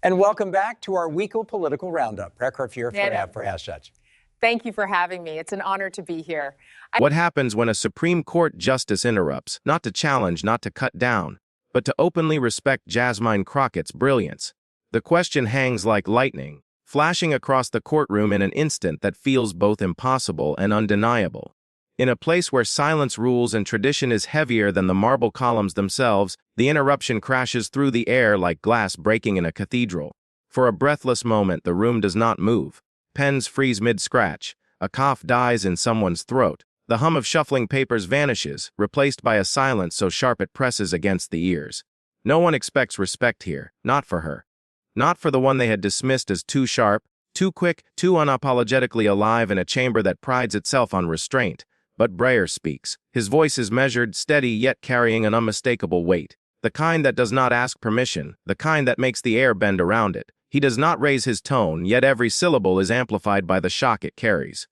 And welcome back to our weekly political roundup. Reckhoff here for Ask Judge. Thank you for having me. It's an honor to be here. What happens when a Supreme Court justice interrupts, not to challenge, not to cut down, but to openly respect Jasmine Crockett's brilliance? The question hangs like lightning, flashing across the courtroom in an instant that feels both impossible and undeniable. In a place where silence rules and tradition is heavier than the marble columns themselves, the interruption crashes through the air like glass breaking in a cathedral. For a breathless moment, the room does not move. Pens freeze mid-scratch. A cough dies in someone's throat. The hum of shuffling papers vanishes, replaced by a silence so sharp it presses against the ears. No one expects respect here, not for her. Not for the one they had dismissed as too sharp, too quick, too unapologetically alive in a chamber that prides itself on restraint. But Breyer speaks. His voice is measured, steady, yet carrying an unmistakable weight. The kind that does not ask permission, the kind that makes the air bend around it. He does not raise his tone, yet every syllable is amplified by the shock it carries.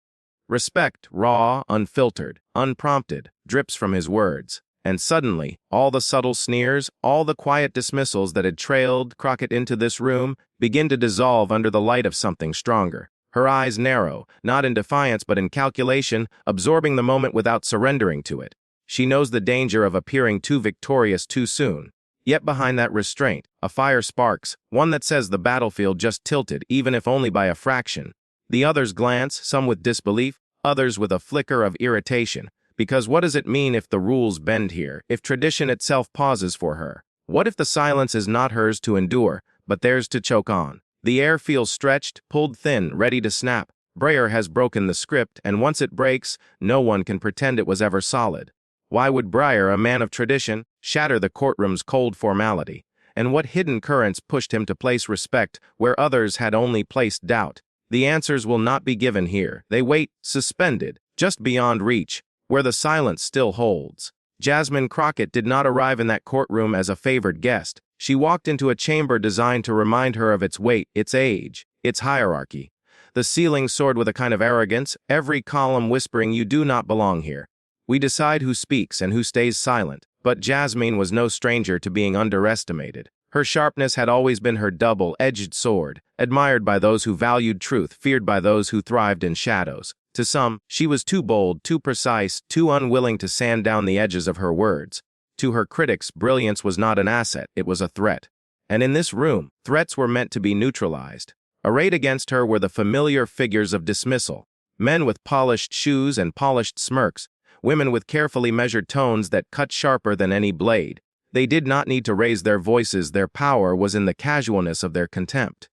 Respect, raw, unfiltered, unprompted, drips from his words. And suddenly, all the subtle sneers, all the quiet dismissals that had trailed Crockett into this room, begin to dissolve under the light of something stronger. Her eyes narrow, not in defiance but in calculation, absorbing the moment without surrendering to it. She knows the danger of appearing too victorious too soon. Yet behind that restraint, a fire sparks, one that says the battlefield just tilted, even if only by a fraction. The others glance, some with disbelief, others with a flicker of irritation. Because what does it mean if the rules bend here, if tradition itself pauses for her? What if the silence is not hers to endure, but theirs to choke on? The air feels stretched, pulled thin, ready to snap. Breyer has broken the script, and once it breaks, no one can pretend it was ever solid. Why would Breyer, a man of tradition, shatter the courtroom's cold formality? And what hidden currents pushed him to place respect where others had only placed doubt? The answers will not be given here. They wait, suspended, just beyond reach, where the silence still holds. Jasmine Crockett did not arrive in that courtroom as a favored guest. She walked into a chamber designed to remind her of its weight, its age, its hierarchy. The ceiling soared with a kind of arrogance, every column whispering, "You do not belong here. We decide who speaks and who stays silent." But Jasmine was no stranger to being underestimated. Her sharpness had always been her double-edged sword, admired by those who valued truth, feared by those who thrived in shadows. To some, she was too bold, too precise, too unwilling to sand down the edges of her words. To her critics, brilliance was not an asset, it was a threat. And in this room, threats were meant to be neutralized. Arrayed against her were the familiar figures of dismissal. Men with polished shoes and polished smirks, women with carefully measured tones that cut sharper than any blade. They did not need to raise their voices, their power was in the casualness of their contempt.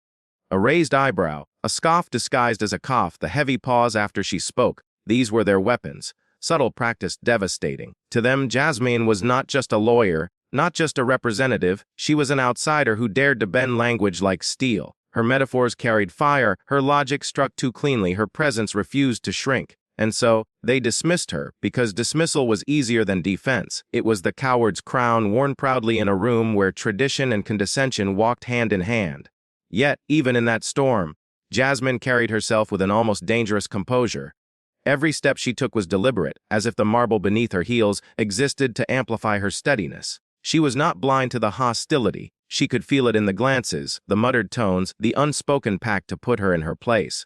A raised eyebrow, a scoff disguised as a cough, the heavy pause after she spoke, these were their weapons. Subtle practice devastating. To them, Jasmine was not just a lawyer, not just a representative, she was an outsider who dared to bend language like steel. Her metaphors carried fire, her logic struck too cleanly, her presence refused to shrink. And so, they dismissed her, because dismissal was easier than defense. It was the coward's crown worn proudly in a room where tradition and condescension walked hand in hand. Yet, even in that storm, Jasmine carried herself with an almost dangerous composure. Every step she took was deliberate, as if the marble beneath her heels existed to amplify her steadiness. She was not blind to the hostility. She could feel it in the glances, the muttered tones, the unspoken pact to put her in her place.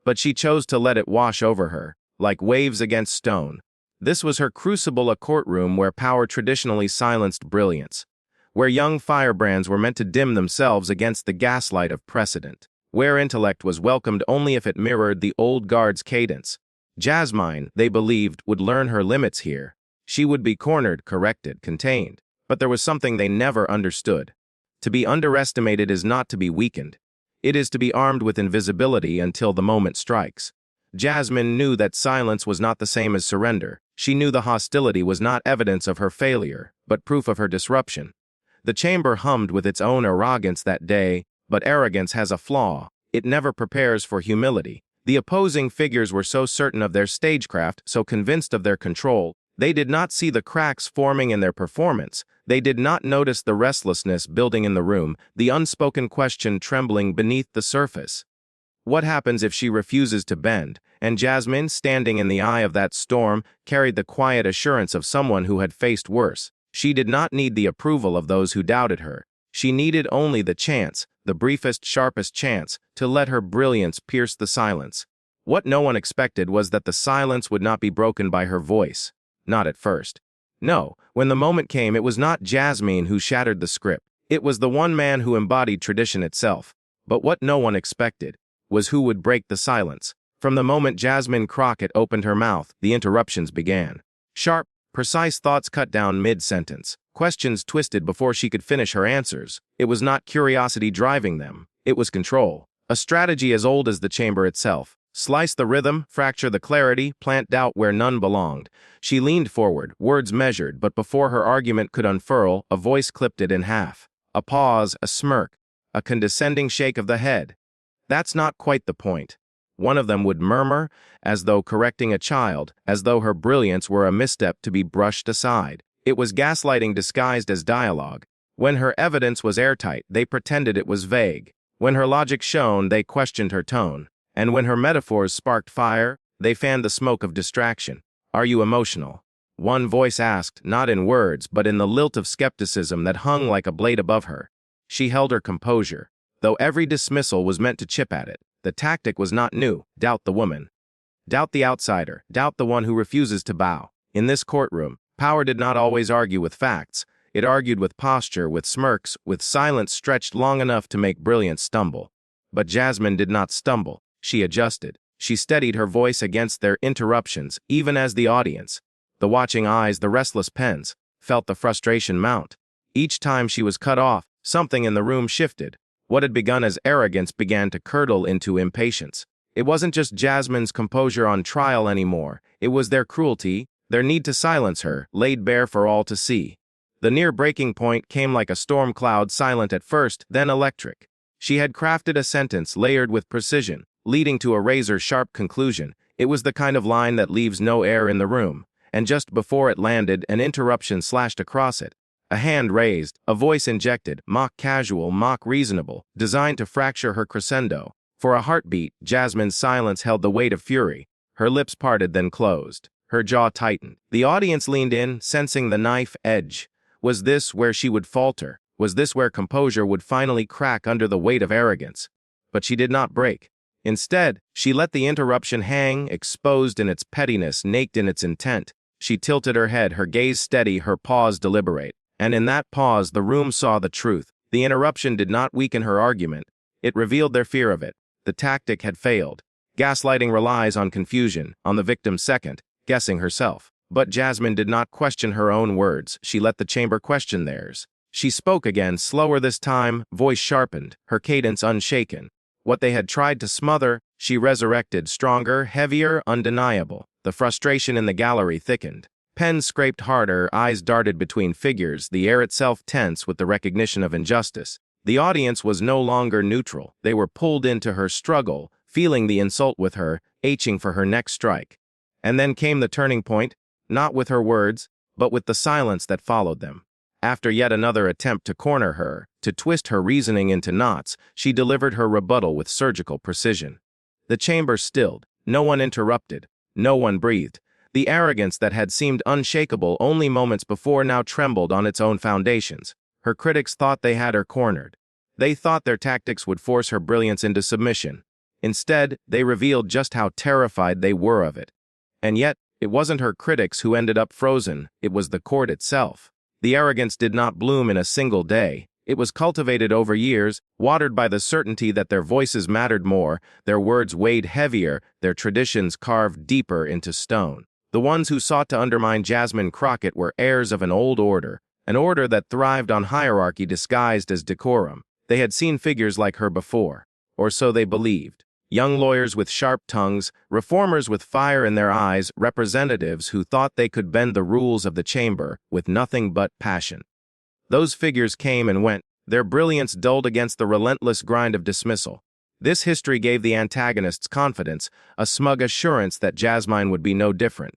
But she chose to let it wash over her, like waves against stone. This was her crucible, a courtroom where power traditionally silenced brilliance, where young firebrands were meant to dim themselves against the gaslight of precedent, where intellect was welcomed only if it mirrored the old guard's cadence. Jasmine, they believed, would learn her limits here. She would be cornered, corrected, contained. But there was something they never understood. To be underestimated is not to be weakened. It is to be armed with invisibility until the moment strikes. Jasmine knew that silence was not the same as surrender. She knew the hostility was not evidence of her failure, but proof of her disruption. The chamber hummed with its own arrogance that day, but arrogance has a flaw. It never prepares for humility. The opposing figures were so certain of their stagecraft, so convinced of their control, they did not see the cracks forming in their performance. They did not notice the restlessness building in the room, the unspoken question trembling beneath the surface. What happens if she refuses to bend? And Jasmine, standing in the eye of that storm, carried the quiet assurance of someone who had faced worse. She did not need the approval of those who doubted her. She needed only the chance, the briefest, sharpest chance to let her brilliance pierce the silence. What no one expected was that the silence would not be broken by her voice. Not at first. No, when the moment came, it was not Jasmine who shattered the script. It was the one man who embodied tradition itself. But what no one expected was who would break the silence. From the moment Jasmine Crockett opened her mouth, the interruptions began. Sharp, precise thoughts cut down mid-sentence. Questions twisted before she could finish her answers. It was not curiosity driving them. It was control. A strategy as old as the chamber itself. Slice the rhythm, fracture the clarity, plant doubt where none belonged. She leaned forward, words measured, but before her argument could unfurl, a voice clipped it in half. A pause, a smirk, a condescending shake of the head. That's not quite the point. One of them would murmur, as though correcting a child, as though her brilliance were a misstep to be brushed aside. It was gaslighting disguised as dialogue. When her evidence was airtight, they pretended it was vague. When her logic shone, they questioned her tone. And when her metaphors sparked fire, they fanned the smoke of distraction. Are you emotional? One voice asked, not in words, but in the lilt of skepticism that hung like a blade above her. She held her composure. Though every dismissal was meant to chip at it, the tactic was not new. Doubt the woman. Doubt the outsider. Doubt the one who refuses to bow. In this courtroom, power did not always argue with facts. It argued with posture, with smirks, with silence stretched long enough to make brilliance stumble. But Jasmine did not stumble. She adjusted. She steadied her voice against their interruptions, even as the audience, the watching eyes, the restless pens, felt the frustration mount. Each time she was cut off, something in the room shifted. What had begun as arrogance began to curdle into impatience. It wasn't just Jasmine's composure on trial anymore. It was their cruelty, their need to silence her, laid bare for all to see. The near breaking point came like a storm cloud, silent at first, then electric. She had crafted a sentence layered with precision, leading to a razor-sharp conclusion. It was the kind of line that leaves no air in the room, and just before it landed, an interruption slashed across it. A hand raised, a voice injected, mock casual, mock reasonable, designed to fracture her crescendo. For a heartbeat, Jasmine's silence held the weight of fury. Her lips parted, then closed. Her jaw tightened. The audience leaned in, sensing the knife edge. Was this where she would falter? Was this where composure would finally crack under the weight of arrogance? But she did not break. Instead, she let the interruption hang, exposed in its pettiness, naked in its intent. She tilted her head, her gaze steady, her pause deliberate. And in that pause, the room saw the truth. The interruption did not weaken her argument. It revealed their fear of it. The tactic had failed. Gaslighting relies on confusion, on the victim's second, guessing herself. But Jasmine did not question her own words. She let the chamber question theirs. She spoke again, slower this time, voice sharpened, her cadence unshaken. What they had tried to smother, she resurrected, stronger, heavier, undeniable. The frustration in the gallery thickened. Pens scraped harder, eyes darted between figures, the air itself tense with the recognition of injustice. The audience was no longer neutral. They were pulled into her struggle, feeling the insult with her, aching for her next strike. And then came the turning point, not with her words, but with the silence that followed them. After yet another attempt to corner her, to twist her reasoning into knots, she delivered her rebuttal with surgical precision. The chamber stilled. No one interrupted. No one breathed. The arrogance that had seemed unshakable only moments before now trembled on its own foundations. Her critics thought they had her cornered. They thought their tactics would force her brilliance into submission. Instead, they revealed just how terrified they were of it. And yet, it wasn't her critics who ended up frozen. It was the court itself. The arrogance did not bloom in a single day. It was cultivated over years, watered by the certainty that their voices mattered more, their words weighed heavier, their traditions carved deeper into stone. The ones who sought to undermine Jasmine Crockett were heirs of an order that thrived on hierarchy disguised as decorum. They had seen figures like her before, or so they believed. Young lawyers with sharp tongues, reformers with fire in their eyes, representatives who thought they could bend the rules of the chamber with nothing but passion. Those figures came and went, their brilliance dulled against the relentless grind of dismissal. This history gave the antagonists confidence, a smug assurance that Jasmine would be no different.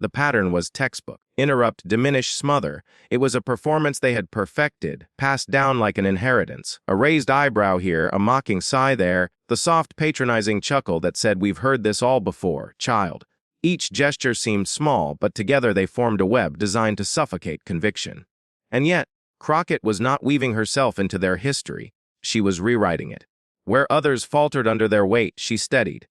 The pattern was textbook. Interrupt, diminish, smother. It was a performance they had perfected, passed down like an inheritance. A raised eyebrow here, a mocking sigh there, the soft patronizing chuckle that said, "We've heard this all before, child." Each gesture seemed small, but together they formed a web designed to suffocate conviction. And yet, Crockett was not weaving herself into their history. she was rewriting it. Where others faltered under their weight, she steadied.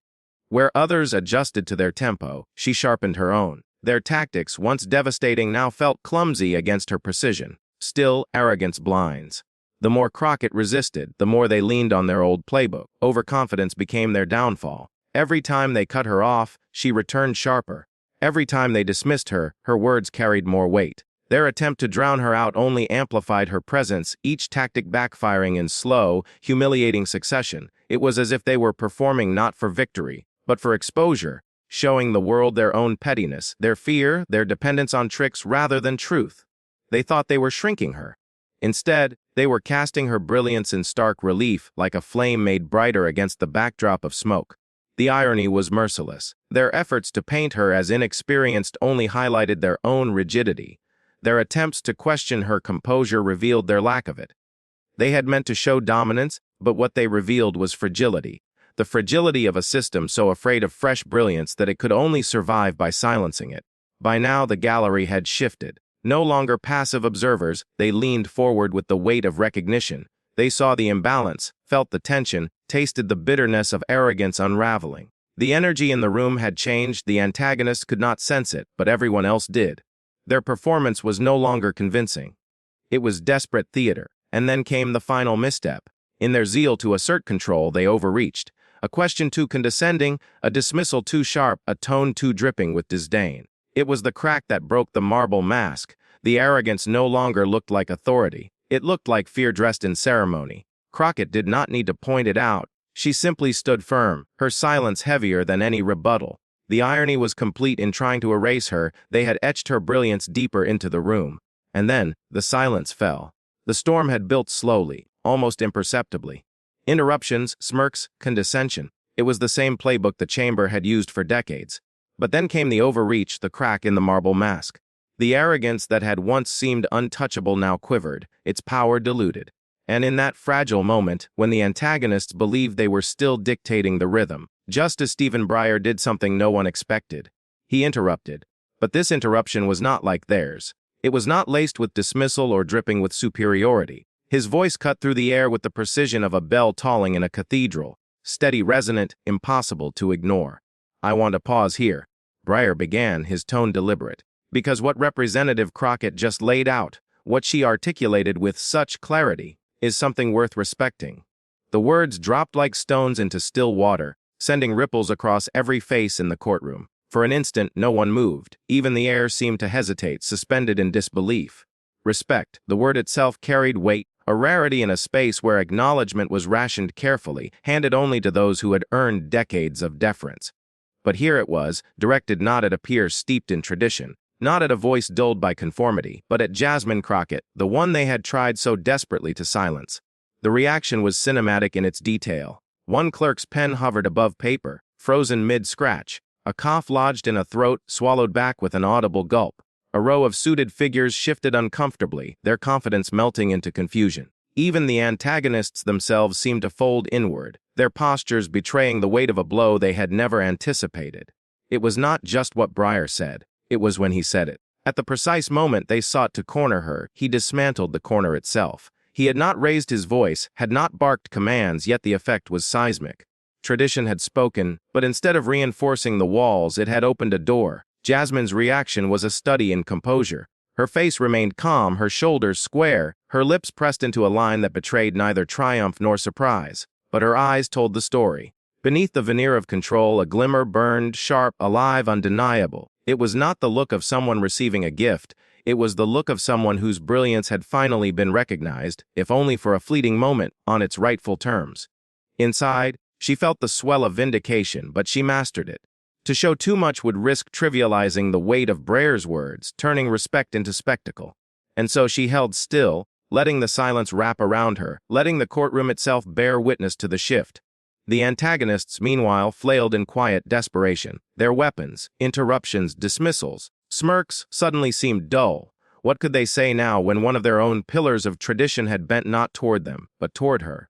Where others adjusted to their tempo, she sharpened her own. Their tactics, once devastating, now felt clumsy against her precision. Still, arrogance blinds. The more Crockett resisted, the more they leaned on their old playbook. Overconfidence became their downfall. Every time they cut her off, she returned sharper. Every time they dismissed her, her words carried more weight. Their attempt to drown her out only amplified her presence, each tactic backfiring in slow, humiliating succession. It was as if they were performing not for victory, but for exposure, showing the world their own pettiness, their fear, their dependence on tricks rather than truth. They thought they were shrinking her. Instead, they were casting her brilliance in stark relief, like a flame made brighter against the backdrop of smoke. The irony was merciless. Their efforts to paint her as inexperienced only highlighted their own rigidity. Their attempts to question her composure revealed their lack of it. They had meant to show dominance, but what they revealed was fragility. The fragility of a system so afraid of fresh brilliance that it could only survive by silencing it. By now the gallery had shifted. No longer passive observers, they leaned forward with the weight of recognition. They saw the imbalance, felt the tension, tasted the bitterness of arrogance unraveling. The energy in the room had changed. The antagonist could not sense it, but everyone else did. Their performance was no longer convincing. It was desperate theater. And then came the final misstep. In their zeal to assert control, they overreached. A question too condescending, a dismissal too sharp, a tone too dripping with disdain. It was the crack that broke the marble mask. The arrogance no longer looked like authority. It looked like fear dressed in ceremony. Crockett did not need to point it out. She simply stood firm, her silence heavier than any rebuttal. The irony was complete. In trying to erase her, they had etched her brilliance deeper into the room. And then, the silence fell. The storm had built slowly, almost imperceptibly. Interruptions, smirks, condescension. It was the same playbook the chamber had used for decades. But then came the overreach, the crack in the marble mask. The arrogance that had once seemed untouchable now quivered, its power diluted. And in that fragile moment, when the antagonists believed they were still dictating the rhythm, Justice Stephen Breyer did something no one expected. He interrupted. But this interruption was not like theirs. It was not laced with dismissal or dripping with superiority. His voice cut through the air with the precision of a bell tolling in a cathedral, steady, resonant, impossible to ignore. "I want to pause here," Breyer began, his tone deliberate, "because what Representative Crockett just laid out, what she articulated with such clarity, is something worth respecting." The words dropped like stones into still water, sending ripples across every face in the courtroom. For an instant, no one moved. Even the air seemed to hesitate, suspended in disbelief. Respect, the word itself carried weight, a rarity in a space where acknowledgement was rationed carefully, handed only to those who had earned decades of deference. But here it was, directed not at a peer steeped in tradition, not at a voice dulled by conformity, but at Jasmine Crockett, the one they had tried so desperately to silence. The reaction was cinematic in its detail. One clerk's pen hovered above paper, frozen mid-scratch. A cough lodged in a throat, swallowed back with an audible gulp. A row of suited figures shifted uncomfortably, their confidence melting into confusion. Even the antagonists themselves seemed to fold inward, their postures betraying the weight of a blow they had never anticipated. It was not just what Breyer said, it was when he said it. At the precise moment they sought to corner her, he dismantled the corner itself. He had not raised his voice, had not barked commands, yet the effect was seismic. Tradition had spoken, but instead of reinforcing the walls, it had opened a door. Jasmine's reaction was a study in composure. Her face remained calm, her shoulders square, her lips pressed into a line that betrayed neither triumph nor surprise. But her eyes told the story. Beneath the veneer of control, a glimmer burned, sharp, alive, undeniable. It was not the look of someone receiving a gift. It was the look of someone whose brilliance had finally been recognized, if only for a fleeting moment, on its rightful terms. Inside, she felt the swell of vindication, but she mastered it. To show too much would risk trivializing the weight of Breyer's words, turning respect into spectacle. And so she held still, letting the silence wrap around her, letting the courtroom itself bear witness to the shift. The antagonists, meanwhile, flailed in quiet desperation. Their weapons, interruptions, dismissals, smirks suddenly seemed dull. What could they say now when one of their own pillars of tradition had bent not toward them, but toward her?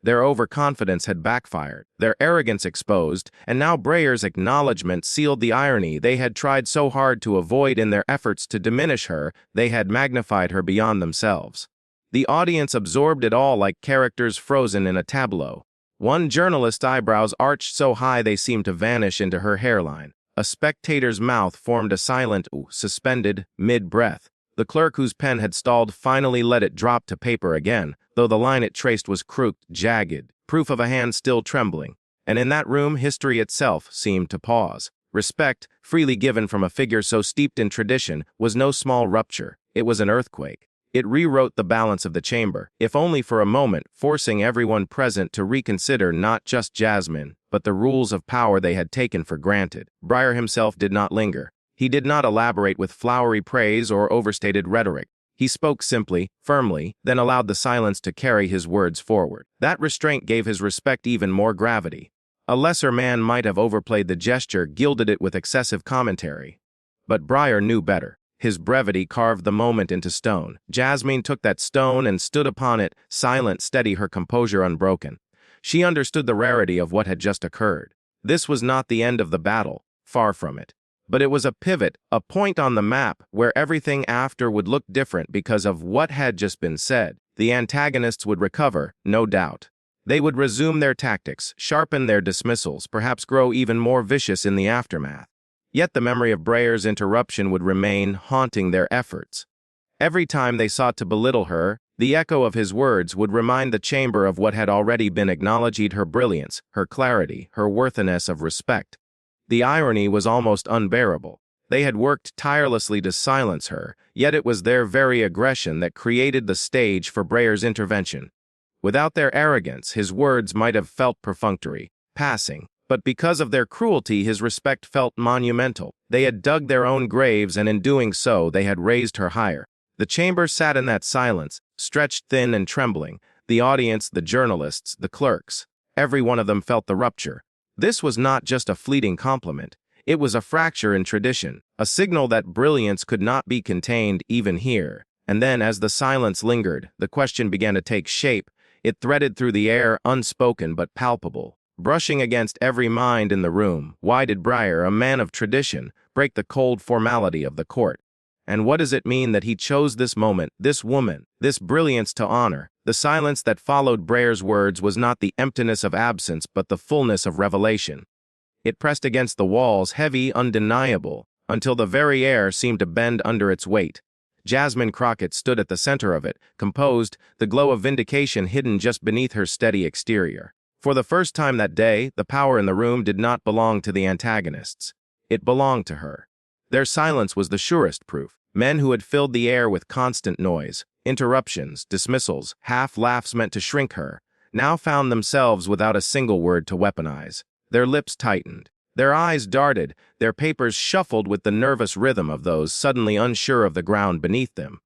Their overconfidence had backfired, their arrogance exposed, and now Breyer's acknowledgement sealed the irony they had tried so hard to avoid in their efforts to diminish her. They had magnified her beyond themselves. The audience absorbed it all like characters frozen in a tableau. One journalist's eyebrows arched so high they seemed to vanish into her hairline. A spectator's mouth formed a silent ooh, suspended, mid-breath. The clerk whose pen had stalled finally let it drop to paper again, though the line it traced was crooked, jagged, proof of a hand still trembling. And in that room, history itself seemed to pause. Respect, freely given from a figure so steeped in tradition, was no small rupture. It was an earthquake. It rewrote the balance of the chamber, if only for a moment, forcing everyone present to reconsider not just Jasmine, but the rules of power they had taken for granted. Breyer himself did not linger. He did not elaborate with flowery praise or overstated rhetoric. He spoke simply, firmly, then allowed the silence to carry his words forward. That restraint gave his respect even more gravity. A lesser man might have overplayed the gesture, gilded it with excessive commentary. But Breyer knew better. His brevity carved the moment into stone. Jasmine took that stone and stood upon it, silent, steady, her composure unbroken. She understood the rarity of what had just occurred. This was not the end of the battle, far from it. But it was a pivot, a point on the map where everything after would look different because of what had just been said. The antagonists would recover, no doubt. They would resume their tactics, sharpen their dismissals, perhaps grow even more vicious in the aftermath. Yet the memory of Breyer's interruption would remain, haunting their efforts. Every time they sought to belittle her, the echo of his words would remind the chamber of what had already been acknowledged: her brilliance, her clarity, her worthiness of respect. The irony was almost unbearable. They had worked tirelessly to silence her, yet it was their very aggression that created the stage for Breyer's intervention. Without their arrogance, his words might have felt perfunctory, passing. But because of their cruelty, his respect felt monumental. They had dug their own graves, and in doing so, they had raised her higher. The chamber sat in that silence, stretched thin and trembling. The audience, the journalists, the clerks, every one of them felt the rupture. This was not just a fleeting compliment. It was a fracture in tradition, a signal that brilliance could not be contained even here. And then, as the silence lingered, the question began to take shape. It threaded through the air, unspoken but palpable. Brushing against every mind in the room, why did Breyer, a man of tradition, break the cold formality of the court? And what does it mean that he chose this moment, this woman, this brilliance to honor? The silence that followed Breyer's words was not the emptiness of absence, but the fullness of revelation. It pressed against the walls, heavy, undeniable, until the very air seemed to bend under its weight. Jasmine Crockett stood at the center of it, composed, the glow of vindication hidden just beneath her steady exterior. For the first time that day, the power in the room did not belong to the antagonists. It belonged to her. Their silence was the surest proof. Men who had filled the air with constant noise, interruptions, dismissals, half-laughs meant to shrink her, now found themselves without a single word to weaponize. Their lips tightened. Their eyes darted. Their papers shuffled with the nervous rhythm of those suddenly unsure of the ground beneath them.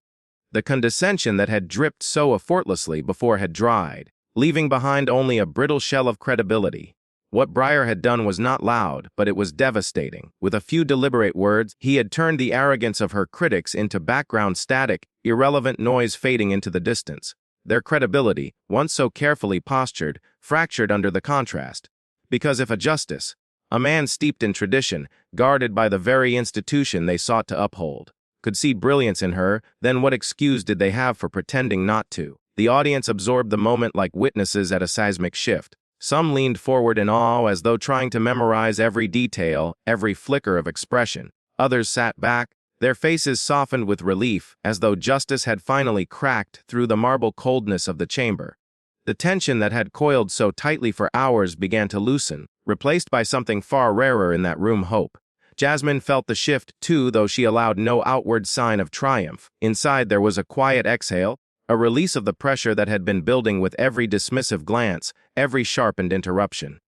The condescension that had dripped so effortlessly before had dried, leaving behind only a brittle shell of credibility. What Breyer had done was not loud, but it was devastating. With a few deliberate words, he had turned the arrogance of her critics into background static, irrelevant noise fading into the distance. Their credibility, once so carefully postured, fractured under the contrast. Because if a man steeped in tradition, guarded by the very institution they sought to uphold, could see brilliance in her, then what excuse did they have for pretending not to? The audience absorbed the moment like witnesses at a seismic shift. Some leaned forward in awe as though trying to memorize every detail, every flicker of expression. Others sat back, their faces softened with relief, as though justice had finally cracked through the marble coldness of the chamber. The tension that had coiled so tightly for hours began to loosen, replaced by something far rarer in that room: hope. Jasmine felt the shift too, though she allowed no outward sign of triumph. Inside there was a quiet exhale, a release of the pressure that had been building with every dismissive glance, every sharpened interruption.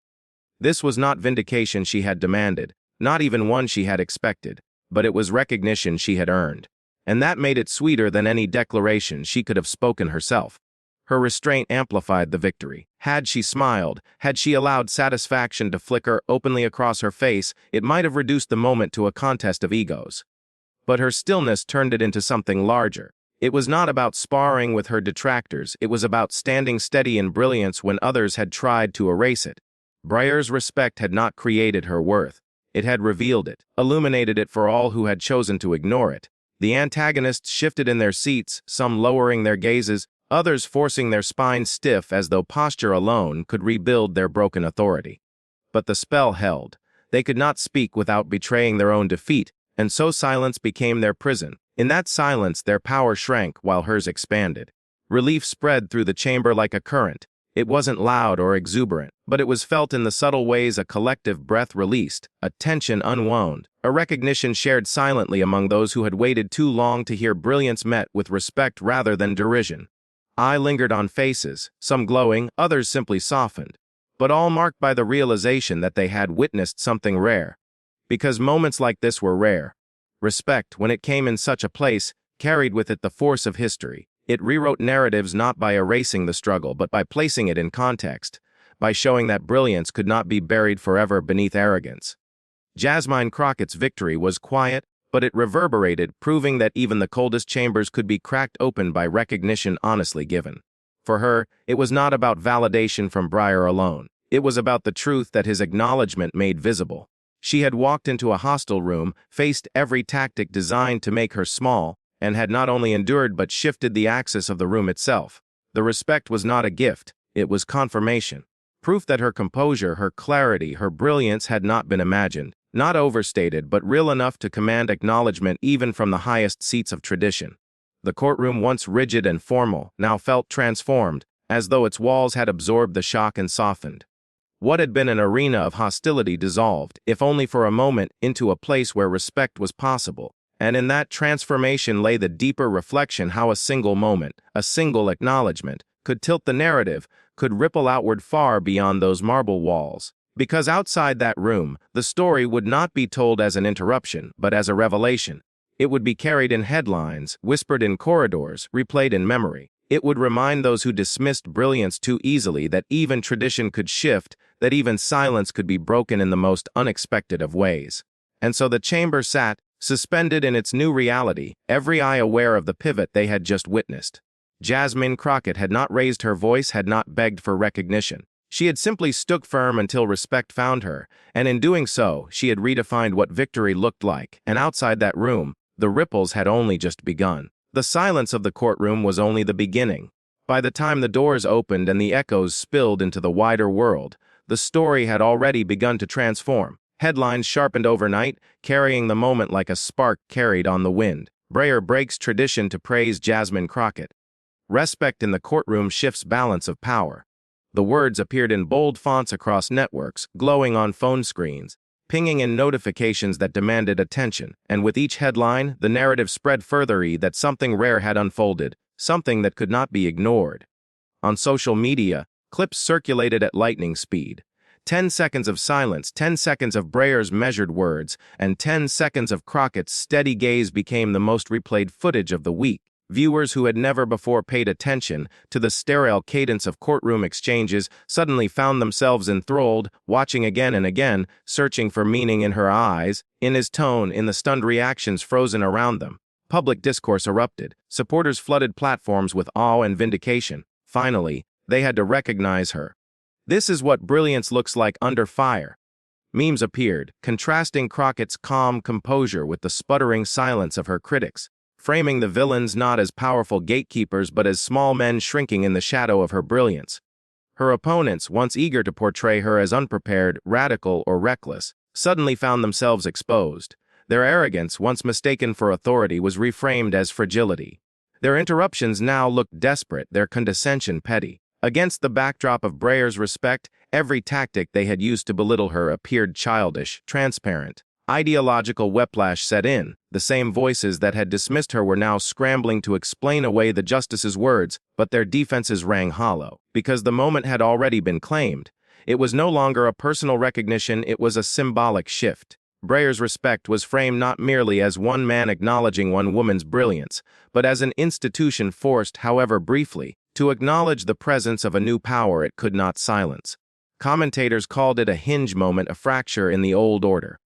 This was not vindication she had demanded, not even one she had expected, but it was recognition she had earned. And that made it sweeter than any declaration she could have spoken herself. Her restraint amplified the victory. Had she smiled, had she allowed satisfaction to flicker openly across her face, it might have reduced the moment to a contest of egos. But her stillness turned it into something larger. It was not about sparring with her detractors, it was about standing steady in brilliance when others had tried to erase it. Breyer's respect had not created her worth. It had revealed it, illuminated it for all who had chosen to ignore it. The antagonists shifted in their seats, some lowering their gazes, others forcing their spines stiff as though posture alone could rebuild their broken authority. But the spell held. They could not speak without betraying their own defeat, and so silence became their prison. In that silence, their power shrank while hers expanded. Relief spread through the chamber like a current. It wasn't loud or exuberant, but it was felt in the subtle ways a collective breath released, a tension unwound, a recognition shared silently among those who had waited too long to hear brilliance met with respect rather than derision. Eye lingered on faces, some glowing, others simply softened, but all marked by the realization that they had witnessed something rare. Because moments like this were rare. Respect, when it came in such a place, carried with it the force of history. It rewrote narratives not by erasing the struggle, but by placing it in context, by showing that brilliance could not be buried forever beneath arrogance. Jasmine Crockett's victory was quiet, but it reverberated, proving that even the coldest chambers could be cracked open by recognition honestly given. For her, it was not about validation from Breyer alone. It was about the truth that his acknowledgement made visible. She had walked into a hostile room, faced every tactic designed to make her small, and had not only endured but shifted the axis of the room itself. The respect was not a gift, it was confirmation. Proof that her composure, her clarity, her brilliance had not been imagined, not overstated but real enough to command acknowledgement even from the highest seats of tradition. The courtroom, once rigid and formal, now felt transformed, as though its walls had absorbed the shock and softened. What had been an arena of hostility dissolved, if only for a moment, into a place where respect was possible. And in that transformation lay the deeper reflection how a single moment, a single acknowledgement, could tilt the narrative, could ripple outward far beyond those marble walls. Because outside that room, the story would not be told as an interruption, but as a revelation. It would be carried in headlines, whispered in corridors, replayed in memory. It would remind those who dismissed brilliance too easily that even tradition could shift, that even silence could be broken in the most unexpected of ways. And so the chamber sat, suspended in its new reality, every eye aware of the pivot they had just witnessed. Jasmine Crockett had not raised her voice, had not begged for recognition. She had simply stood firm until respect found her, and in doing so, she had redefined what victory looked like, and outside that room, the ripples had only just begun. The silence of the courtroom was only the beginning. By the time the doors opened and the echoes spilled into the wider world, the story had already begun to transform. Headlines sharpened overnight, carrying the moment like a spark carried on the wind. Breyer breaks tradition to praise Jasmine Crockett. Respect in the courtroom shifts balance of power. The words appeared in bold fonts across networks, glowing on phone screens, pinging in notifications that demanded attention, and with each headline, the narrative spread further that something rare had unfolded, something that could not be ignored. On social media, clips circulated at lightning speed. 10 seconds of silence, 10 seconds of Breyer's measured words, and 10 seconds of Crockett's steady gaze became the most replayed footage of the week. Viewers who had never before paid attention to the sterile cadence of courtroom exchanges suddenly found themselves enthralled, watching again and again, searching for meaning in her eyes, in his tone, in the stunned reactions frozen around them. Public discourse erupted. Supporters flooded platforms with awe and vindication. Finally, they had to recognize her. This is what brilliance looks like under fire. Memes appeared, contrasting Crockett's calm composure with the sputtering silence of her critics, framing the villains not as powerful gatekeepers but as small men shrinking in the shadow of her brilliance. Her opponents, once eager to portray her as unprepared, radical, or reckless, suddenly found themselves exposed. Their arrogance, once mistaken for authority, was reframed as fragility. Their interruptions now looked desperate, their condescension petty. Against the backdrop of Breyer's respect, every tactic they had used to belittle her appeared childish, transparent. Ideological whiplash set in. The same voices that had dismissed her were now scrambling to explain away the justice's words, but their defenses rang hollow. Because the moment had already been claimed. It was no longer a personal recognition, it was a symbolic shift. Breyer's respect was framed not merely as one man acknowledging one woman's brilliance, but as an institution forced, however briefly, to acknowledge the presence of a new power it could not silence. Commentators called it a hinge moment, a fracture in the old order.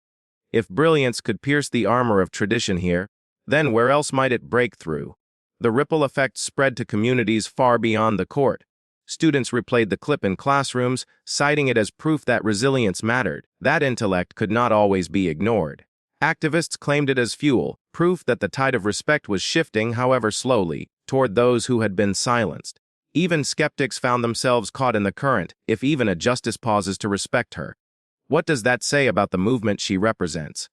If brilliance could pierce the armor of tradition here, then where else might it break through? The ripple effect spread to communities far beyond the court. Students replayed the clip in classrooms, citing it as proof that resilience mattered, that intellect could not always be ignored. Activists claimed it as fuel, proof that the tide of respect was shifting, however slowly, toward those who had been silenced. Even skeptics found themselves caught in the current, if even a justice pauses to respect her. What does that say about the movement she represents?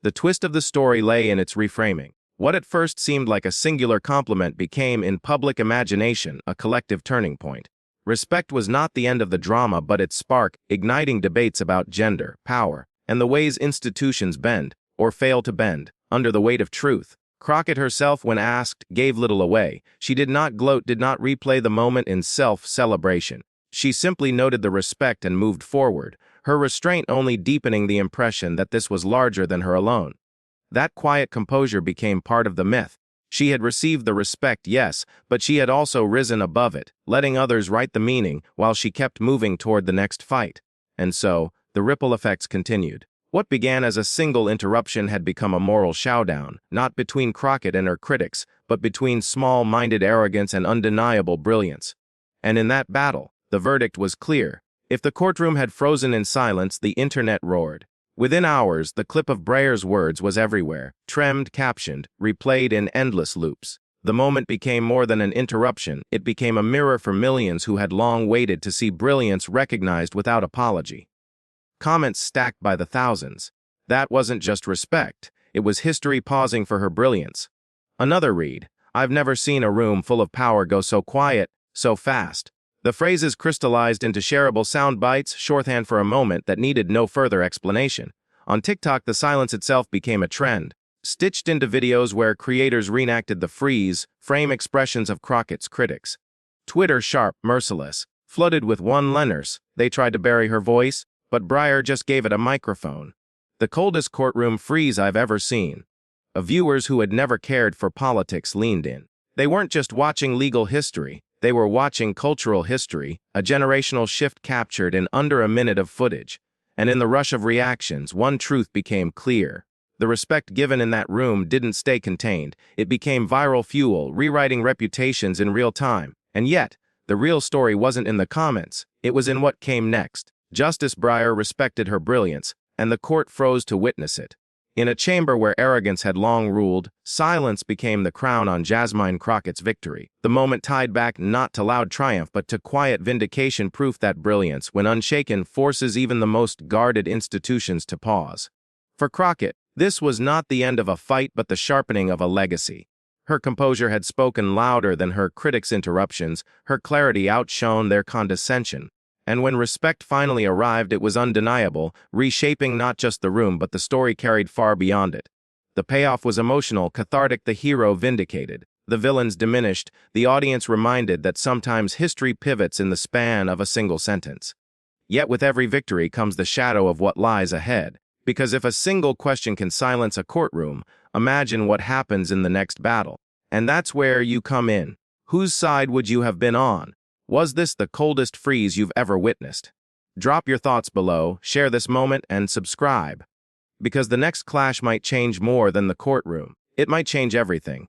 The twist of the story lay in its reframing. What at first seemed like a singular compliment became, in public imagination, a collective turning point. Respect was not the end of the drama, but its spark, igniting debates about gender, power, and the ways institutions bend, or fail to bend, under the weight of truth. Crockett herself, when asked, gave little away. She did not gloat, did not replay the moment in self-celebration. She simply noted the respect and moved forward, her restraint only deepening the impression that this was larger than her alone. That quiet composure became part of the myth. She had received the respect, yes, but she had also risen above it, letting others write the meaning while she kept moving toward the next fight. And so, the ripple effects continued. What began as a single interruption had become a moral showdown, not between Crockett and her critics, but between small-minded arrogance and undeniable brilliance. And in that battle, the verdict was clear. If the courtroom had frozen in silence, the internet roared. Within hours, the clip of Breyer's words was everywhere, trimmed, captioned, replayed in endless loops. The moment became more than an interruption, it became a mirror for millions who had long waited to see brilliance recognized without apology. Comments stacked by the thousands. That wasn't just respect, it was history pausing for her brilliance. Another read, I've never seen a room full of power go so quiet, so fast. The phrases crystallized into shareable sound bites, shorthand for a moment that needed no further explanation. On TikTok, the silence itself became a trend, stitched into videos where creators reenacted the freeze-frame expressions of Crockett's critics. Twitter, sharp, merciless, flooded with one-liners. They tried to bury her voice, but Breyer just gave it a microphone. The coldest courtroom freeze I've ever seen. Viewers who had never cared for politics leaned in. They weren't just watching legal history, they were watching cultural history, a generational shift captured in under a minute of footage. And in the rush of reactions, one truth became clear. The respect given in that room didn't stay contained. It became viral fuel, rewriting reputations in real time. And yet, the real story wasn't in the comments, it was in what came next. Justice Breyer respected her brilliance, and the court froze to witness it. In a chamber where arrogance had long ruled, silence became the crown on Jasmine Crockett's victory. The moment tied back not to loud triumph but to quiet vindication, proof that brilliance, when unshaken, forces even the most guarded institutions to pause. For Crockett, this was not the end of a fight but the sharpening of a legacy. Her composure had spoken louder than her critics' interruptions, her clarity outshone their condescension. And when respect finally arrived, it was undeniable, reshaping not just the room but the story carried far beyond it. The payoff was emotional, cathartic, the hero vindicated, the villains diminished, the audience reminded that sometimes history pivots in the span of a single sentence. Yet with every victory comes the shadow of what lies ahead, because if a single question can silence a courtroom, imagine what happens in the next battle. And that's where you come in. Whose side would you have been on? Was this the coldest freeze you've ever witnessed? Drop your thoughts below, share this moment, and subscribe. Because the next clash might change more than the courtroom. It might change everything.